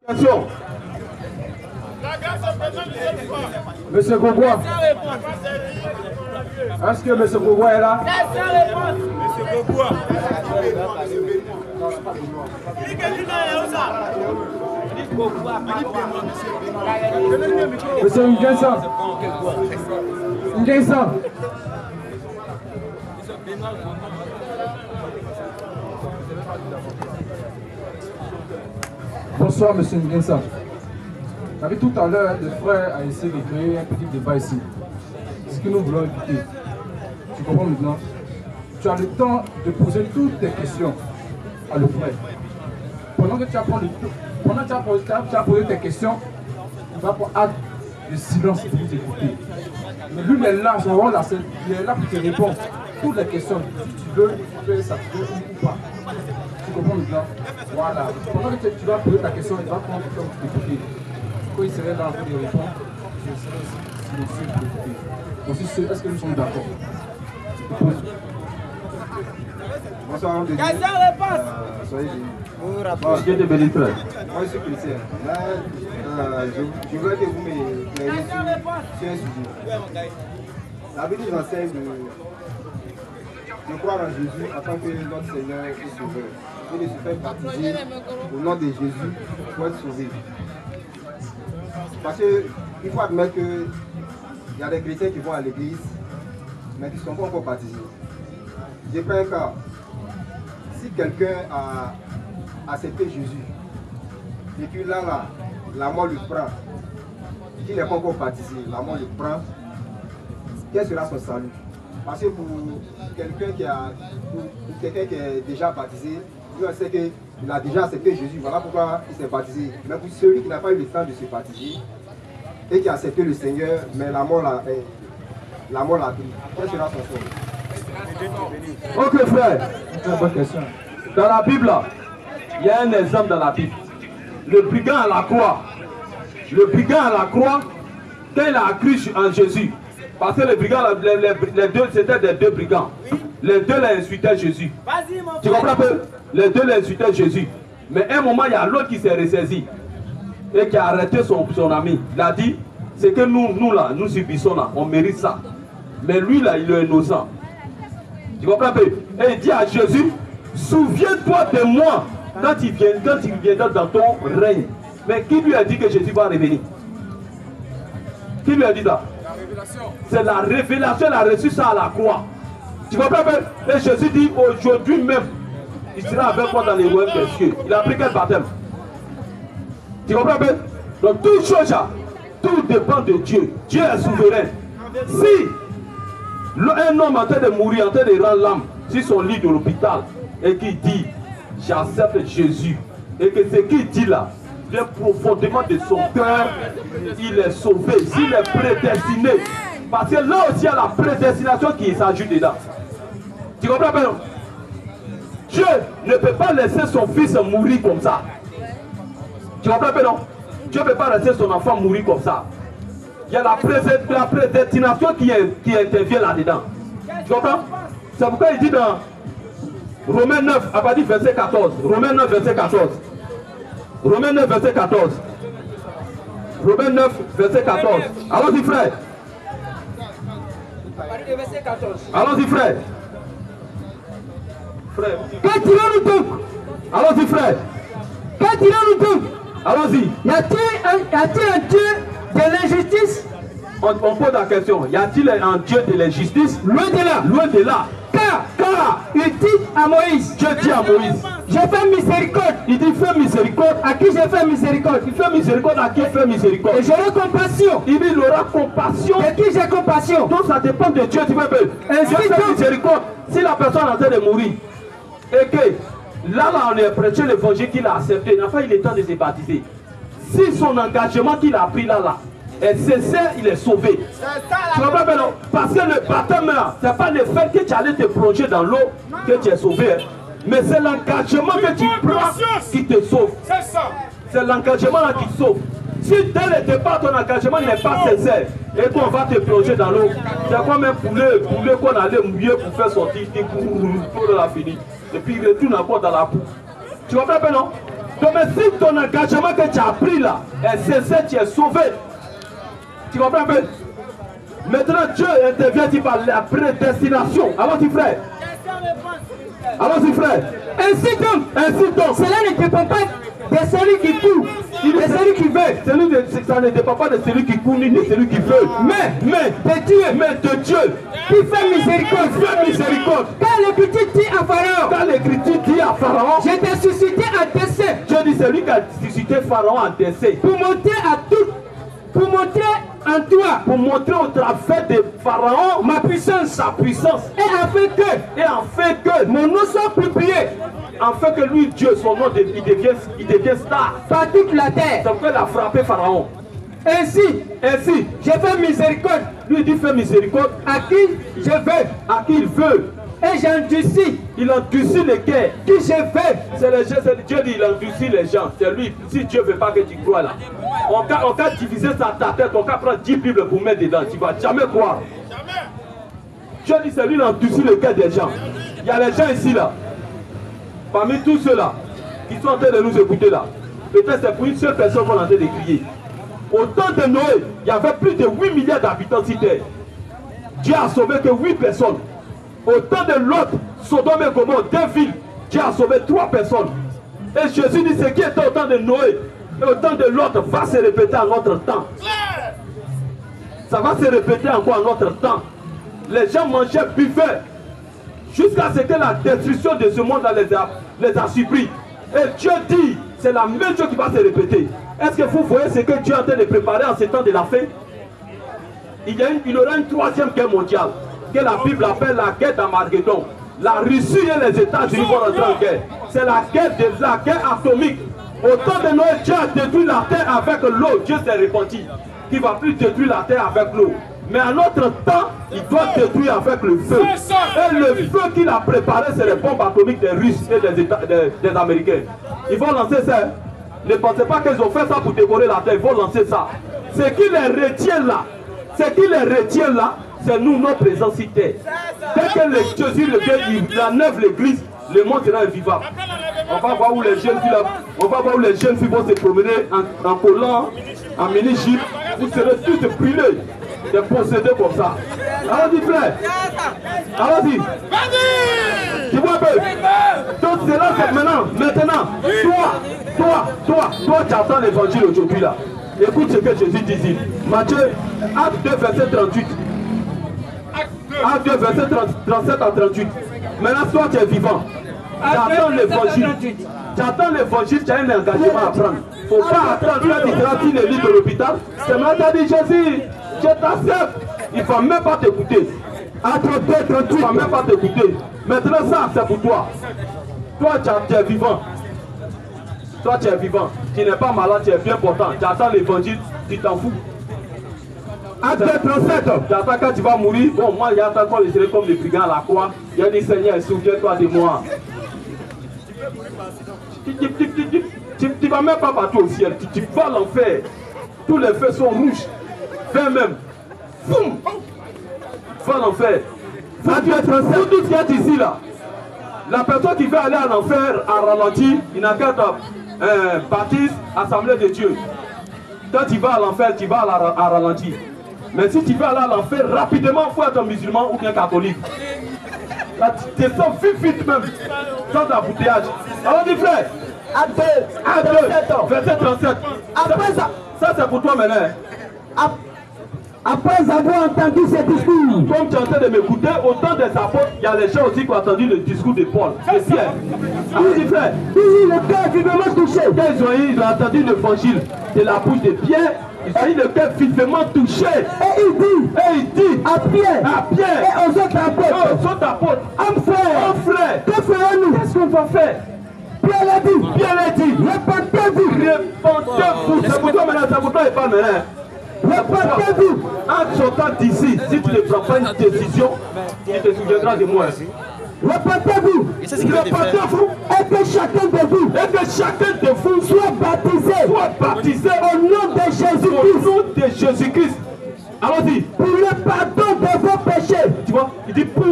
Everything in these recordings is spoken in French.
Question. Monsieur Gogua. Est-ce que Monsieur Gogua est là? Monsieur Gogua. Monsieur Nguessa. Nguessa. Bonsoir, Monsieur Nguessa. Vous avez tout à l'heure, le frère a essayé de créer un petit débat ici. Ce que nous voulons éviter. Tu comprends maintenant? Tu as le temps de poser toutes tes questions à le frère. Pendant que tu as posé tes questions, il va prendre acte de silence pour vous écouter. Mais lui, il est là, il est là pour te répondre. Toutes les questions, si tu veux, tu peux s'appuyer ou pas. Tu comprends maintenant? Voilà. Pendant que tu vas poser ta question, il va prendre le temps pour t'écouter. Quand il serait dans le de répondre, je serai silencieux pour écouter. Ensuite, est-ce que nous sommes d'accord? Bonsoir, soyez bénis. Dieu te bénisse, frère. Moi, je suis chrétien. Là, je voudrais que vous m'éclairiez sur un sujet. La Bible nous enseigne de croire en Jésus en tant que notre Seigneur et Sauveur. Et de se faire baptiser au nom de Jésus pour être sauvé. Parce qu'il faut admettre qu'il y a des chrétiens qui vont à l'église, mais qui ne sont pas encore baptisés. Je prends un cas. Si quelqu'un a accepté Jésus, et puis là, la mort le prend, qu'il n'est pas encore baptisé, la mort le prend, quel sera son salut? Parce que pour quelqu'un qui est déjà baptisé, on sait qu'il a déjà accepté Jésus, voilà pourquoi il s'est baptisé. Mais pour celui qui n'a pas eu le temps de se baptiser, et qui a accepté le Seigneur, mais la mort l'a pris, quel sera son salut? Ok frère, une bonne question. Dans la Bible, il y a un exemple dans la Bible. Le brigand à la croix. Le brigand à la croix, quand il a cru en Jésus, parce que les brigands, les deux, c'était des deux brigands. Les deux les insultaient Jésus. Tu comprends peu? Les deux les insultaient Jésus. Mais à un moment, il y a l'autre qui s'est ressaisi et qui a arrêté son ami. Il a dit, c'est que nous là, nous subissons là, on mérite ça. Mais lui là, il est innocent. Tu comprends peu? Et il dit à Jésus, souviens-toi de moi quand il viendra dans ton règne. Mais qui lui a dit que Jésus va revenir? Qui lui a dit ça? C'est la révélation, il a reçu ça à la croix. Tu comprends? Et Jésus dit aujourd'hui même, il sera avec moi dans les royaumes des cieux. Il a pris quel baptême? Tu comprends? Donc toute chose, tout dépend de Dieu. Dieu est souverain. Si un homme en train de mourir, en train de rendre l'âme sur son lit de l'hôpital et qui dit j'accepte Jésus, et que ce qu'il dit là vient profondément de son cœur, il est sauvé, s'il est prédestiné. Parce que là aussi il y a la prédestination qui s'ajoute dedans. Tu comprends bien? Dieu ne peut pas laisser son fils mourir comme ça. Tu comprends bien, non? Dieu ne peut pas laisser son enfant mourir comme ça. Il y a la prédestination qui intervient là-dedans. Tu comprends? C'est pourquoi il dit dans Romains 9, à partir du verset 14. Romains 9, verset 14. Romains 9, verset 14. Romains 9, verset 14. Allons-y, frère. Allons-y, frère. Frère. Que dirons-nous donc? Allons-y, frère. Que dirons-nous donc? Allons-y. Y a-t-il un Dieu de l'injustice? On pose la question. Y a-t-il un Dieu de l'injustice? Loin de là. Loin de là. Car il dit à Moïse, Dieu dit à Moïse, j'ai fait miséricorde. Il dit fais miséricorde. À qui j'ai fait miséricorde? Il fait miséricorde à qui fait miséricorde. Et j'aurai compassion. Il dit il aura compassion. De qui j'ai compassion? Donc ça dépend de Dieu. Tu veux dire, Dieu fait miséricorde. Si la personne est en train de mourir et que là on est prêché l'évangile qu'il a accepté, il n'a pas eu le temps de se baptiser. Si son engagement qu'il a pris là est sincère, il est sauvé. Tu comprends bien, non? Parce que le baptême là, ce n'est pas le fait que tu allais te plonger dans l'eau que tu es sauvé. Mais c'est l'engagement que tu prends qui te sauve. C'est l'engagement là qui te sauve. Si dès le départ ton engagement n'est pas sincère et qu'on va te plonger dans l'eau, c'est comme un poulet qu'on allait mouiller pour faire sortir pour la finir. Et puis il retourne encore dans la boue. Tu comprends bien, non? Donc, mais si ton engagement que tu as pris là est sincère, tu es sauvé. Tu comprends un peu? Maintenant, Dieu intervient, il par la prédestination. Allons-y, frère. Allons-y, frère. Ainsi donc, cela ne dépend pas de celui qui court, de celui qui veut. Ça ne dépend pas de celui qui court ni de celui qui veut. Mais de Dieu qui fait miséricorde. Quand l'Écriture dit à Pharaon, je t'ai suscité à décès. Dieu dit c'est lui qui a suscité Pharaon en décès. Pour montrer en toi, pour montrer au travers de Pharaon ma puissance, sa puissance. Et afin que mon nom soit publié. Afin que lui, Dieu, son nom, il devient star par toute la terre. C'est pourquoi il a frappé Pharaon. Ainsi, je fais miséricorde. Lui, il dit fait miséricorde à qui je veux, à qui il veut. Et j'endurcis. Il endurcit les cœurs. Qui je veux. C'est Dieu dit il endurcit les gens. C'est lui. Si Dieu ne veut pas que tu crois là. On va diviser ça ta tête. On va prendre 10 Bibles pour mettre dedans. Tu ne vas jamais croire. Dieu dit c'est lui qui endurcit le cœur des gens. Il y a les gens ici là. Parmi tous ceux-là qui sont en train de nous écouter là. Peut-être c'est pour une seule personne qu'on est en train de crier. Au temps de Noé, il y avait plus de 8 milliards d'habitants sur terre. Dieu a sauvé que 8 personnes. Au temps de Lot, Sodome et Gomorrhe, 2 villes, Dieu a sauvé 3 personnes. Et Jésus dit ce qui était au temps de Noé et au temps de Lot va se répéter en notre temps. Ça va se répéter encore en notre temps. Les gens mangeaient, buvaient, jusqu'à ce que la destruction de ce monde les a surpris. Et Dieu dit, c'est la même chose qui va se répéter. Est-ce que vous voyez ce que Dieu est en train de préparer en ce temps de la fin? Il y aura une 3e guerre mondiale, que la Bible appelle la guerre d'Armageddon. La Russie et les États-Unis vont rentrer en guerre. C'est la guerre atomique. Au temps de Noé, Dieu a détruit la terre avec l'eau. Dieu s'est repenti qu'il ne va plus détruire la terre avec l'eau. Mais à notre temps, il doit détruire avec le feu. Et le feu qu'il a préparé, c'est les bombes atomiques des Russes et des Américains. Ils vont lancer ça. Ne pensez pas qu'ils ont fait ça pour dévorer la terre. Ils vont lancer ça. Ce qui les retient là, c'est nous, notre présence ici. Dès que Jésus revient, il enlève l'église, le monde sera invivable. On va voir où les jeunes filles vont se promener en collant, en mini-jeep. Vous serez tous brûlés, des possédés comme ça. Allons-y, frère. Allons-y. Tu vois un peu. Donc c'est là que maintenant, toi, tu attends l'évangile aujourd'hui là. Écoute ce que Jésus dit ici. Matthieu, acte 2, verset 38. Acte 2, verset 37 à 38. Maintenant, toi, tu es vivant. Tu attends l'évangile. Tu attends l'évangile, tu as un engagement à prendre. Il ne faut pas attendre que tu seras dans le lit de l'hôpital. C'est maintenant dit Jésus, je t'accepte. Il ne faut même pas t'écouter. Acte 2, 38, il ne faut même pas t'écouter. Maintenant, ça, c'est pour toi. Toi, tu es vivant. Toi, tu es vivant. Tu n'es pas malade, tu es bien portant. Tu attends l'évangile, tu t'en fous. Acte 37. Tu attends quand tu vas mourir. Bon, moi, il y a encore les serai comme les brigands à la croix. Il y a dit Seigneur, souviens-toi de moi. Tu ne vas même pas partout au ciel. Tu vas à l'enfer. Tous les feux sont rouges. Vert même. Boum. Va à l'enfer. Vous tous qui êtes ici là. La personne qui veut aller à l'enfer à ralenti, il n'a qu'à baptiste, assemblée de Dieu. Quand tu vas à l'enfer, tu vas à ralenti. Mais si tu veux aller à l'enfer rapidement, il faut être musulman ou bien catholique. Là, tu te sens vite même, sans embouteillage. Alors dis frère, Acte 2, verset 37. Après ça c'est pour toi maintenant. Après avoir entendu ce discours, comme tu es en train de m'écouter, autant des apôtres, il y a les gens aussi qui ont entendu le discours de Paul, de Pierre. Alors dis frère, le cœur vivement touché. Quand ils ont entendu l'évangile de la bouche de Pierre, ils ont eu le cœur vivement touché. Et il dit à Pierre et aux autres apôtres, Homme frère, que ferons-nous? Qu'est-ce qu'on va faire? Pierre a dit, répentez-vous. C'est pour toi maintenant, c'est pour toi et pas maintenant. Répentez-vous. En sortant d'ici, si tu ne prends pas une décision, tu te souviendras de moi. Répentez-vous. Répentez-vous. Et que chacun de vous soit baptisé au nom de Jésus-Christ. Au nom de Jésus-Christ. Allons-y. Pour le pardon de vos péchés. Tu vois, il dit pour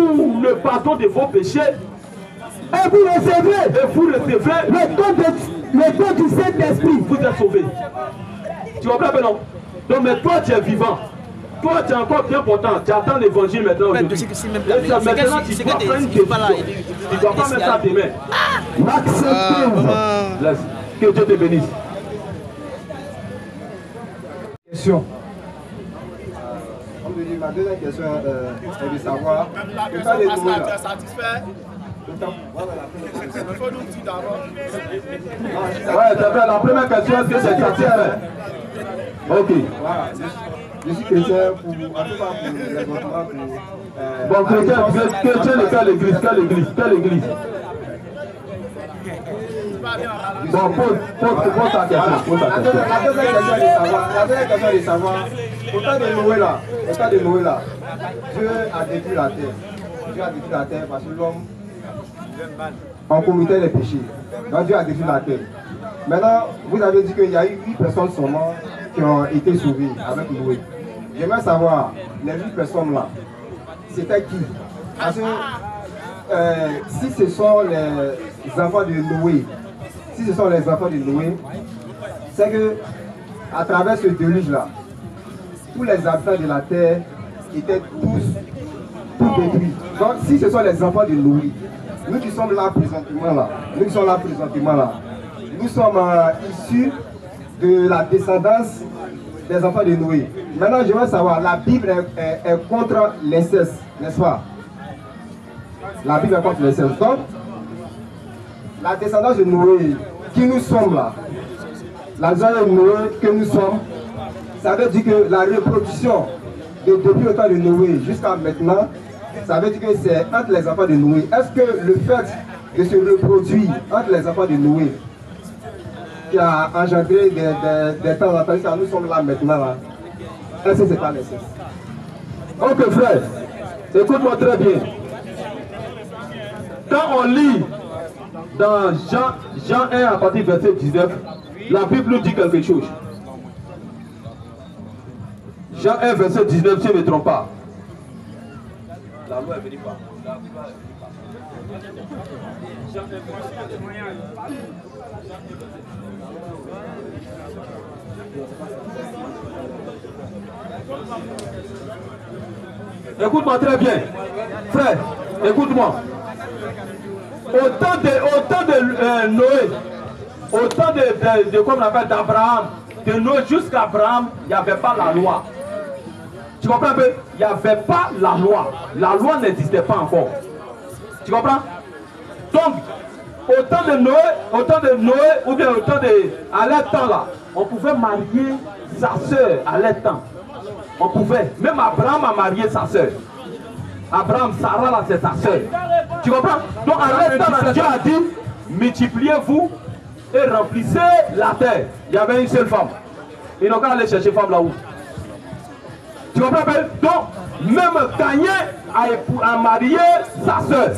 le pardon de vos péchés. Et vous recevrez le don le don du Saint-Esprit. Vous êtes sauvés. Tu comprends pas, non? Donc, mais toi, tu es vivant. Toi, tu es encore bien important. Tu attends l'évangile maintenant aujourd'hui. Maintenant, tu dois prendre une question. Tu ne dois pas mettre ça à tes mains. Laisse. Que Dieu te bénisse. Question. Ma deuxième question est de savoir. Ouais, la première question, est-ce que c'est satisfait? Ok. Voilà. Je suis chrétien pour, en tout cas pour les doctorats pour... Bon, chrétien de quelle église? Quelle église? Bon, pose ta question. La deuxième question est de savoir, au temps de Noé là, Dieu a détruit la terre. Dieu a détruit la terre parce que l'homme en commettait les péchés. Donc Dieu a détruit la terre. Maintenant, vous avez dit qu'il y a eu 8 personnes seulement qui ont été sauvées avec Noé. J'aimerais savoir, les 8 personnes là, c'était qui? Parce que si ce sont les enfants de Noé, c'est que à travers ce déluge-là, tous les habitants de la terre étaient tous détruits. Donc si ce sont les enfants de Noé, nous qui sommes là présentement là, nous sommes issus de la descendance des enfants de Noé. Maintenant, je veux savoir, la Bible est contre l'inceste, n'est-ce pas? La Bible est contre l'inceste. Donc, la descendance de Noé, qui nous sommes là, la descendance de Noé que nous sommes, ça veut dire que la reproduction depuis le temps de Noé jusqu'à maintenant, ça veut dire que c'est entre les enfants de Noé. Est-ce que le fait de se reproduire entre les enfants de Noé qui a engendré des temps en temps, car nous sommes là maintenant là, est-ce que c'est pas nécessaire? Ok frère, écoute-moi très bien. Quand on lit dans Jean 1 à partir du verset 19, la Bible nous dit quelque chose. Jean 1 verset 19, si je ne me trompe pas. La loi est venue pas. Écoute-moi très bien. Frère, écoute-moi. Au temps de Noé, au temps de comme on appelle d'Abraham, de Noé jusqu'à Abraham, il n'y avait pas la loi. Tu comprends un peu? Il n'y avait pas la loi. La loi n'existait pas encore. Tu comprends? Donc, au temps de Noé, ou bien au temps de... À leur temps là, on pouvait marier sa soeur à leur temps. On pouvait. Même Abraham a marié sa soeur. Abraham, Sarah là, c'est sa soeur. Tu comprends? Donc à leur temps là, Dieu a dit, multipliez-vous et remplissez la terre. Il y avait une seule femme. Ils n'ont qu'à aller chercher femme là-haut. Tu comprends? Donc, même Caïn a marié sa soeur.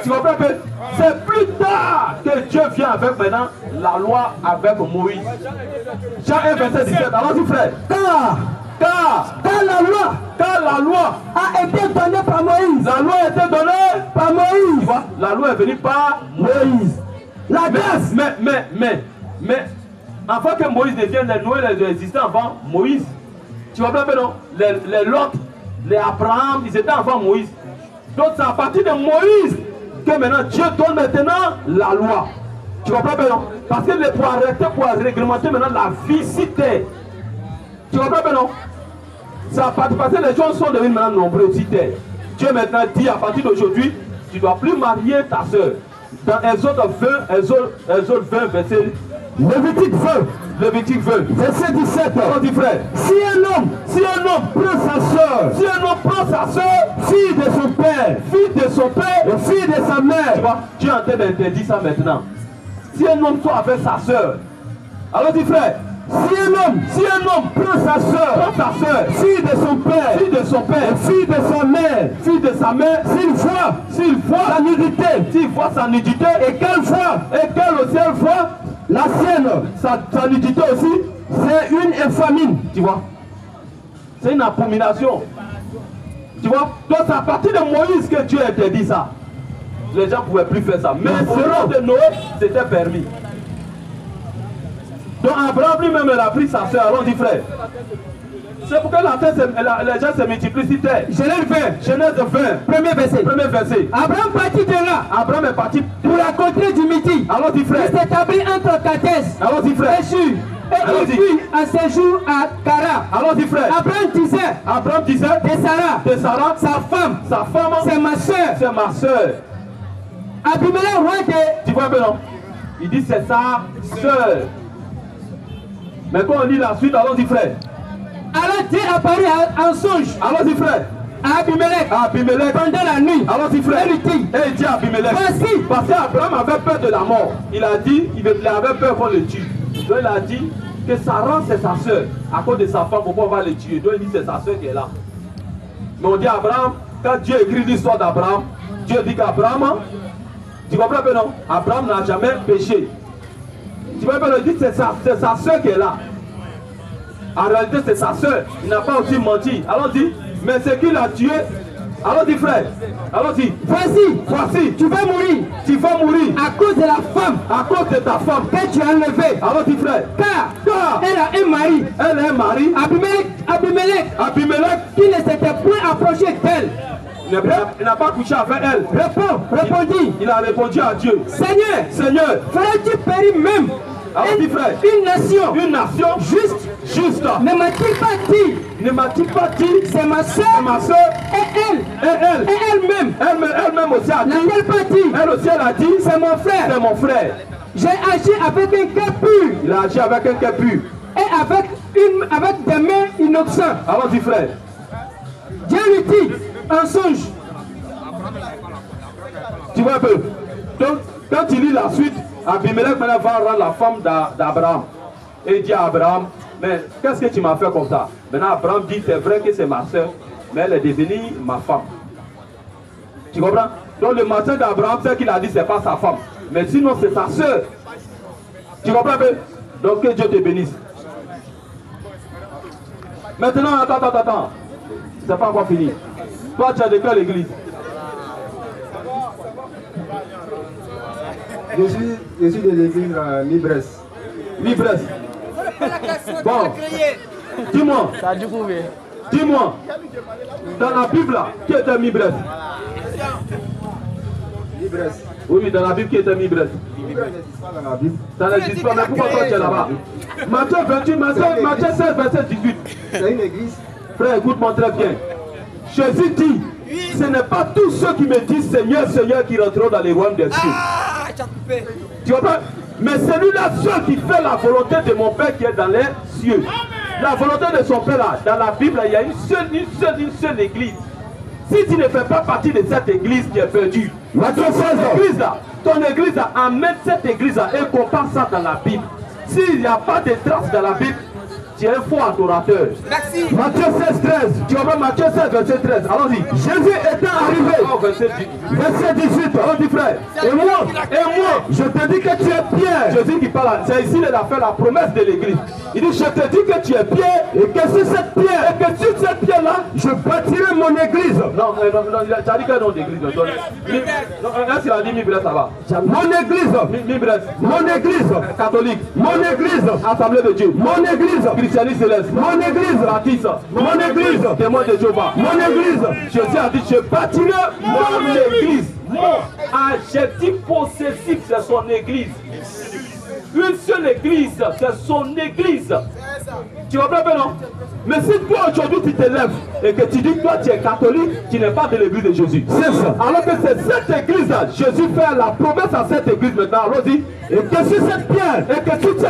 Tu comprends? C'est plus tard que Dieu vient avec maintenant la loi avec Moïse. Jean 1 verset 17. Allons-y frère. Car la loi a été donnée par Moïse. La loi a été donnée par Moïse. Tu vois, la loi est venue par Moïse. La grâce. Mais avant que Moïse devienne les Noé, les existants avant Moïse. Tu vois bien, non? Les Lot, les Abraham, ils étaient avant Moïse. Donc c'est à partir de Moïse que maintenant Dieu donne maintenant la loi. Tu comprends bien, non? Parce que pour arrêter, pour réglementer maintenant la vie si terre. Tu comprends bien, non? Ça a parti parce que les gens sont devenus maintenant nombreux si terre. Dieu maintenant dit à partir d'aujourd'hui, tu ne dois plus marier ta soeur. Dans Exode 20, verset Lévitique 20, verset 17. On dit frère, si un homme prend sa soeur, fille de son père et fille de sa mère, tu vois, Dieu est en train d'interdire ça maintenant. Si un homme soit avec sa soeur, alors dit frère, si un homme prend sa soeur, fille de son père, et fille de sa mère, s'il voit sa nudité, et qu'elle voit la sienne, sa nudité aussi, c'est une infamie, tu vois. C'est une abomination. Tu vois. Donc c'est à partir de Moïse que Dieu a interdit ça. Les gens ne pouvaient plus faire ça. Mais au nom de Noé, c'était permis. Donc Abraham lui-même, il a pris sa soeur. Allons-y, frère. C'est pourquoi la terre, les gens se multiplient sur terre. Genèse 20. Genèse 20. Premier verset. Premier verset. Abraham partit de là. Abraham est parti Pour la contrée du Midi. Allons-y, frère. Il s'établit entre Kadesh Allons-y, frère. et Shur. Et il Allons-y. fut à séjour à Kara. Allons-y, frère. Abraham disait de Sarah, sa femme, c'est ma soeur. c'est ma soeur. Abimelech, roi de... Tu vois un peu, non? Il dit c'est sa soeur. Mais quand on lit la suite, allons-y, frère. Alors Dieu apparut en songe Allons-y, frère. à Abimelech Abimelech. pendant la nuit. Allons-y, frère. Et lui dit, Et il dit à Abimelech. voici. Parce qu'Abraham avait peur de la mort. Il a dit, il avait peur qu'on le tue. Donc il a dit que Sarah c'est sa soeur. À cause de sa femme, pourquoi on va le tuer? Donc il dit c'est sa soeur qui est là. Mais on dit à Abraham, quand Dieu écrit l'histoire d'Abraham, Dieu dit qu'Abraham, tu comprends un peu, non? Abraham n'a jamais péché. Tu vois un peu, il dit c'est sa soeur qui est là. En réalité c'est sa soeur. Il n'a pas aussi menti. Allons-y. Mais c'est qui l'a tué? Allons-y, frère. Allons-y. Voici. Tu vas mourir. Tu vas mourir. À cause de la femme. À cause de ta femme. Que tu as enlevée. Allons-y, frère. Car elle a un mari. Elle a un mari. Abimelech qui ne s'était point approché d'elle. Il n'a pas couché avec elle. Répondit. Il a répondu à Dieu. Seigneur, ferais-tu périr même allons-y, frère. Une nation juste. Ne m'a-t-il pas dit c'est ma soeur et elle-même aussi a dit. N'a-t-elle pas dit Elle aussi elle a dit c'est mon frère. J'ai agi avec un cœur pur. Il a agi avec un cœur pur. Et avec des mains innocentes. Allons-y, frère. Dieu lui dit un songe. Tu vois un peu. Donc, quand tu lis la suite, Abimelech maintenant va rendre la femme d'Abraham. Et il dit à Abraham, mais qu'est-ce que tu m'as fait comme ça? Maintenant Abraham dit, c'est vrai que c'est ma soeur, mais elle est devenue ma femme. Tu comprends? Donc le matin d'Abraham, c'est qu'il a dit, c'est pas sa femme. Mais sinon c'est sa soeur. Tu comprends un peu? Donc que Dieu te bénisse. Maintenant, attends. C'est pas encore fini. Toi, tu as de quelle église? Je suis de l'église Mibres. Bon, dis-moi, dans la Bible, qui était Mibres? Oui, dans la Bible, qui était Mibres? Mibres n'existe pas dans la Bible. Ça n'existe pas, mais pourquoi toi tu es là-bas? Matthieu 28, Matthieu 16, verset 18. C'est une église. Frère, écoute-moi très bien. Jésus dit, ce n'est pas tous ceux qui me disent Seigneur, Seigneur qui rentreront dans les royaumes des cieux. Tu comprends? Mais celui-là seul qui fait la volonté de mon Père qui est dans les cieux. La volonté de son Père là, dans la Bible, il y a une seule église. Si tu ne fais pas partie de cette église qui est perdue, ton église là, amène cette église là et compare ça dans la Bible. S'il n'y a pas de traces dans la Bible, tu es un faux adorateur. Merci. Matthieu 16, 13. Tu vois Matthieu 16, verset 13. Allons-y. Jésus étant arrivé. Verset 18. On dit frère. Et moi, je te dis que tu es Pierre. Jésus qui parle. C'est ici qu'il a fait la promesse de l'église. Il dit, je te dis que tu es Pierre. Et que sur cette pierre. Et que sur cette pierre-là, je bâtirai mon église. Non, tu as dit quel nom d'église? Non, est-ce qu'il a dit Mibres, ça va? Mon église. Mibres. Mon église. Catholique. Mon église. Assemblée de Dieu. Mon église. Christianisme céleste. Mon église. Baptiste. Mon église. Témoin de Jéhovah. Mon église. Jésus a dit, je bâtirai mon église. Mon adjectif possessif, c'est son église. Une seule église, c'est son église. Tu comprends pas, non? Mais si toi aujourd'hui tu te lèves et que tu dis que toi tu es catholique, tu n'es pas de l'église de Jésus. C'est ça. Alors que c'est cette église-là, Jésus fait la promesse à cette église maintenant. Allons-y. Et que sur cette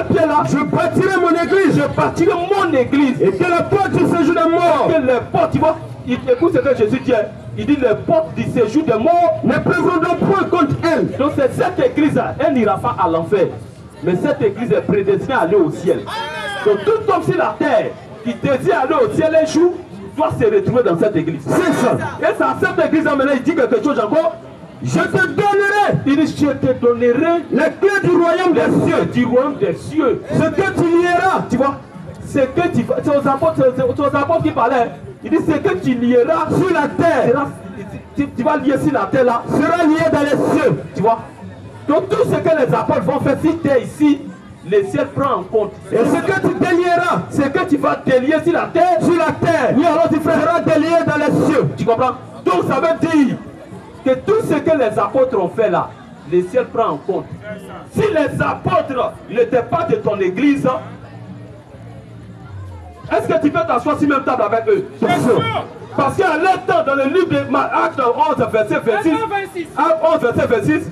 pierre, je bâtirai mon église. Je bâtirai mon église. Et que les portes du séjour des morts. Que les portes, tu vois, écoute ce que Jésus dit. Il dit les portes du séjour des morts ne prévaudront point contre elle. Donc c'est cette église-là, elle n'ira pas à l'enfer. Mais cette église est prédestinée à aller au ciel. Donc tout homme sur la terre qui désire aller au ciel un jour doit se retrouver dans cette église. C'est ça. Et c'est à cette église maintenant il dit quelque chose encore. Je te donnerai. Il dit je te donnerai les clés du royaume des cieux. Du royaume des cieux. Ce que tu lieras. Tu vois. C'est aux apôtres qui parlaient. Il dit ce que tu lieras sur la terre. Tu vas lier sur la terre là. Sera lié dans les cieux. Tu vois. Donc tout ce que les apôtres vont faire si tu es ici, le ciel prend en compte. Et ce que tu délieras, Ce que tu vas délier sur la terre, sur la terre, oui, alors tu sera délié dans les cieux. Tu comprends? Donc ça veut dire que tout ce que les apôtres ont fait là, le ciel prend en compte. Si les apôtres n'étaient pas de ton église, est-ce que tu peux t'asseoir sur même table avec eux? Bien sûr. Parce qu'à l'instant, dans le livre de Actes 11, verset 26, Actes 11, verset 26,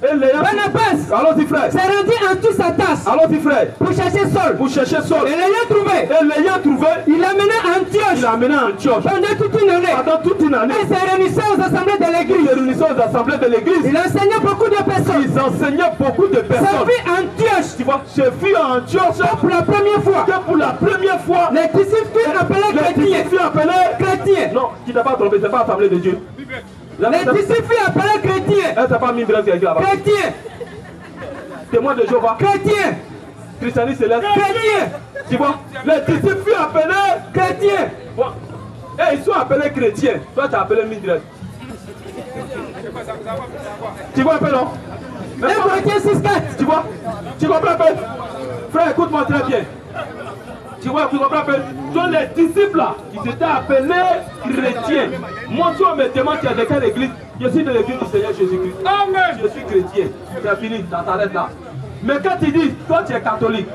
et les Barnabas allons-y frère. s'est rendu en toute sa tasse Allons-y frère. pour chercher Saul. Pour chercher Saul. Et l'ayant trouvé, Et l'ayant trouvé, il l'a mené à Antioche il l'a amené à Antioche. pendant toute une année. Pendant toute une année, Il s'est réuni aux assemblées de ils l'église. se réunissaient aux assemblées de l'église. Il enseignait beaucoup de personnes. Ils enseignaient beaucoup de Sa personnes. vie à Antioche, Tu vois, je fus à Antioche pour la première fois, que pour la première fois, les disciples furent appelés les chrétiens. disciples furent appelés. Chrétiens. Non, tu n'as pas trompé, c'est pas l'assemblée de Dieu. Les disciples furent appelés chrétiens. Elle t'a pas mis bref quelqu'un là-bas. Chrétiens. Témoin de Jéhovah. Chrétiens. Christianisme céleste. Chrétiens. Tu vois, les disciples furent appelés. Chrétiens. Bon. Et ils sont appelés chrétiens. Toi, tu as appelé Mildred. Tu vois un peu, non? 1 Corinthiens 6,4. Tu vois? Tu comprends un peu? Frère, écoute-moi très bien. Tu vois, tu comprends un peu? Donc les disciples là, ils étaient appelés chrétiens. Moi, si on me demande tu es de quelle église, je suis de l'église du Seigneur Jésus-Christ. Amen. Je suis chrétien. C'est fini, ça s'arrête là. Mais quand tu dis, toi tu es catholique,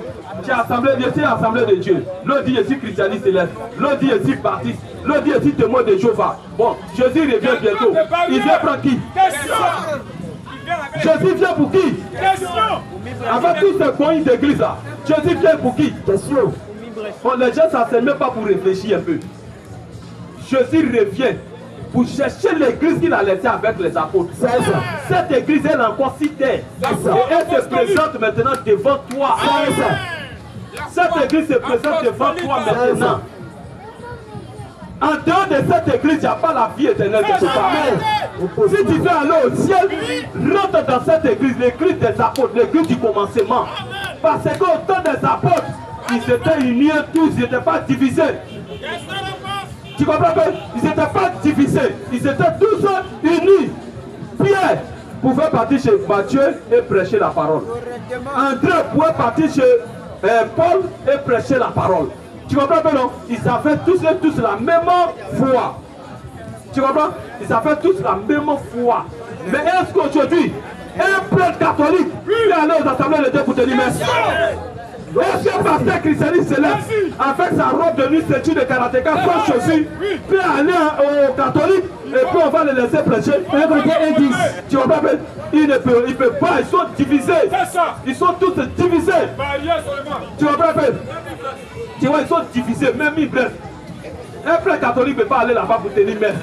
tu es assemblée, je suis assemblée de Dieu. L'autre dit, je suis christianiste céleste. L'autre dit, je suis baptiste. L'autre dit, je suis témoin de Jéhovah. Bon, Jésus revient bientôt. Il vient prendre qui? Question. Jésus vient pour qui? Question. Avec tous ces points d'église là, Jésus vient pour qui? Question. Bon, les gens ne s'enseignent même pas pour réfléchir un peu. Jésus revient pour chercher l'église qu'il a laissée avec les apôtres. C'est ça. Cette église, elle est encore si terre. Et elle se présente maintenant devant toi. Cette église se présente devant toi maintenant. En dehors de cette église, il n'y a pas la vie éternelle de ce part. Si tu veux aller au ciel, rentre dans cette église, l'église des apôtres, l'église du commencement. Parce qu'au temps des apôtres, ils étaient unis tous, ils n'étaient pas divisés. Tu comprends pas? Ils n'étaient pas divisés, ils étaient tous unis. Pierre pouvait partir chez Matthieu et prêcher la parole. André pouvait partir chez Paul et prêcher la parole. Tu comprends pas, non? Ils avaient tous et tous la même foi. Tu comprends? Ils avaient tous la même foi. Mais est-ce qu'aujourd'hui, un prêtre catholique peut aller aux assemblées de Dieu pour te dire merci? Est-ce qu'un pasteur christianiste céleste, avec sa robe de nuit, statue de karatéka, sans chaussures, peut aller au catholique et puis on va les laisser prêcher? Tu comprends pas? Ils ne peuvent pas, ils sont divisés. Ils sont tous divisés. Tu comprends pas? Tu vois, ils sont divisés, même ils bref. Un prêtre catholique ne peut pas aller là-bas pour tenir messe.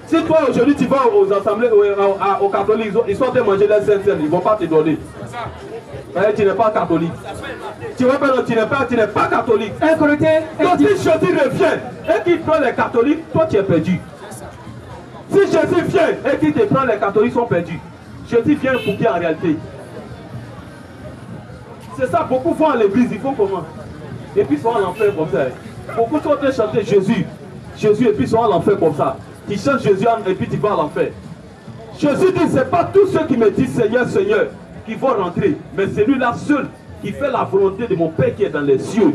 Si toi aujourd'hui tu vas aux assemblées, aux catholiques, ils sont en train de manger les saints, ils ne vont pas te donner. Tu n'es pas catholique. Tu vois, tu n'es pas catholique. Donc si Jésus revient et qu'il prend les catholiques, toi tu es perdu. Si Jésus vient et qu'il te prend, les catholiques sont perdus. Jésus vient pour qui en réalité? C'est ça, beaucoup vont à l'église, ils font comment? Et puis ils sont à l'enfer comme ça. Beaucoup sont en train de chanter Jésus, Jésus, et puis ils sont à l'enfer comme ça. Ils chantent Jésus et puis tu vas à l'enfer. Jésus dit, ce n'est pas tous ceux qui me disent Seigneur, Seigneur, qui vont rentrer, mais c'est lui-là seul qui fait la volonté de mon Père qui est dans les cieux.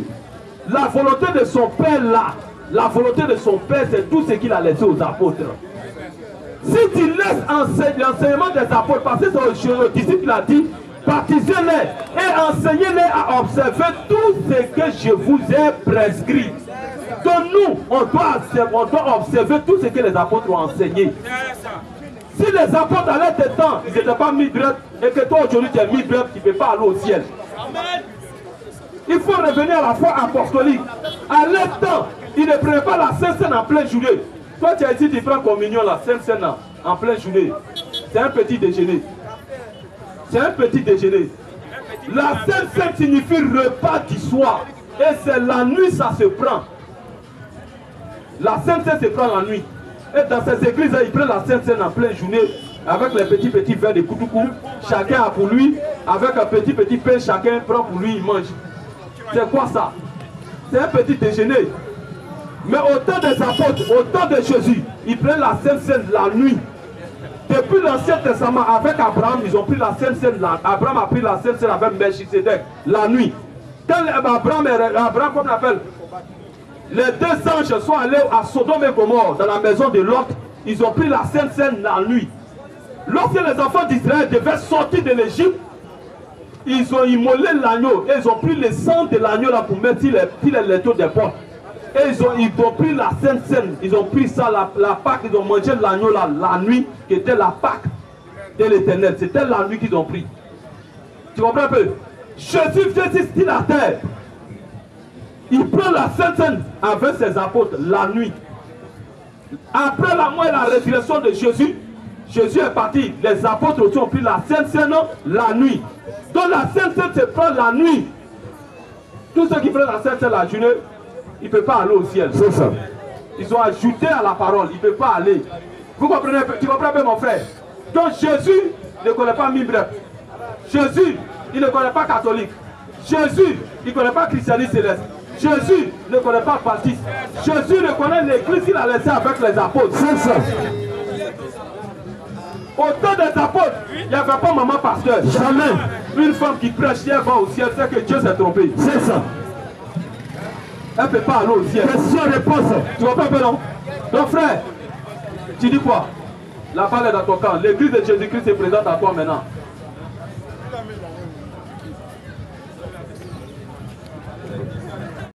La volonté de son Père là, la volonté de son Père, c'est tout ce qu'il a laissé aux apôtres. Si tu laisses l'enseignement des apôtres, parce que c'est le disciple qui a dit, baptisez-les et enseignez-les à observer tout ce que je vous ai prescrit. Donc nous, on doit observer tout ce que les apôtres ont enseigné. Si les apôtres à leur temps, ils n'étaient pas mis bref, et que toi aujourd'hui tu es mis bref, tu ne peux pas aller au ciel. Il faut revenir à la foi apostolique. À leur temps, ils ne prenaient pas la Sainte Seine en pleine journée. Toi tu as dit tu prends communion, la Sainte Seine en pleine journée. C'est un petit déjeuner. C'est un petit déjeuner. La Sainte Seine signifie repas du soir. Et c'est la nuit, ça se prend. La Sainte Seine se prend la nuit. Et dans ces églises, ils prennent la Sainte Seine en pleine journée. Avec les petits verres de koutoukou. Chacun a pour lui. Avec un petit pain, chacun prend pour lui, il mange. C'est quoi ça? C'est un petit déjeuner. Mais au temps des apôtres, au temps de Jésus, ils prennent la Sainte Seine la nuit. Depuis l'Ancien Testament, avec Abraham, ils ont pris la Sainte Seine. Abraham a pris la Sainte Seine avec Melchisedec, la nuit. Quand Abraham, comme on appelle, les deux anges sont allés à Sodome et Gomorrhe, dans la maison de Lot, ils ont pris la Sainte Seine la nuit. Lorsque les enfants d'Israël devaient sortir de l'Égypte, ils ont immolé l'agneau et ils ont pris le sang de l'agneau là pour mettre les létaux des portes. Et ils ont pris la Sainte Seine, ils ont pris ça, la Pâque, ils ont mangé l'agneau là la nuit, qui était la Pâque de l'Éternel. C'était la nuit qu'ils ont pris. Tu comprends un peu? Jésus vient ici la terre. Il prend la Sainte Seine avec ses apôtres la nuit. Après la mort et la résurrection de Jésus, Jésus est parti. Les apôtres aussi ont pris la Sainte Seine la nuit. Donc la Sainte Seine se prend la nuit. Tous ceux qui prennent la Sainte Seine la journée, ils ne peuvent pas aller au ciel. C'est ça. Ils ont ajouté à la parole, ils ne peuvent pas aller. Vous comprenez? Tu comprends bien, mon frère? Donc Jésus ne connaît pas Mibrep. Jésus, il ne connaît pas catholique. Jésus, il ne connaît pas christianisme céleste. Jésus ne connaît pas baptiste. Jésus ne connaît l'église qu'il a laissée avec les apôtres. C'est ça. Au temps des apôtres, il n'y avait pas maman pasteur. Jamais. Une femme qui prêche, elle va au ciel, c'est que Dieu s'est trompé. C'est ça. Elle ne peut pas aller au ciel. Question-réponse. Tu vois pas un peu, non? Donc frère, tu dis quoi? La balle est dans ton camp. L'église de Jésus-Christ se présente à toi maintenant.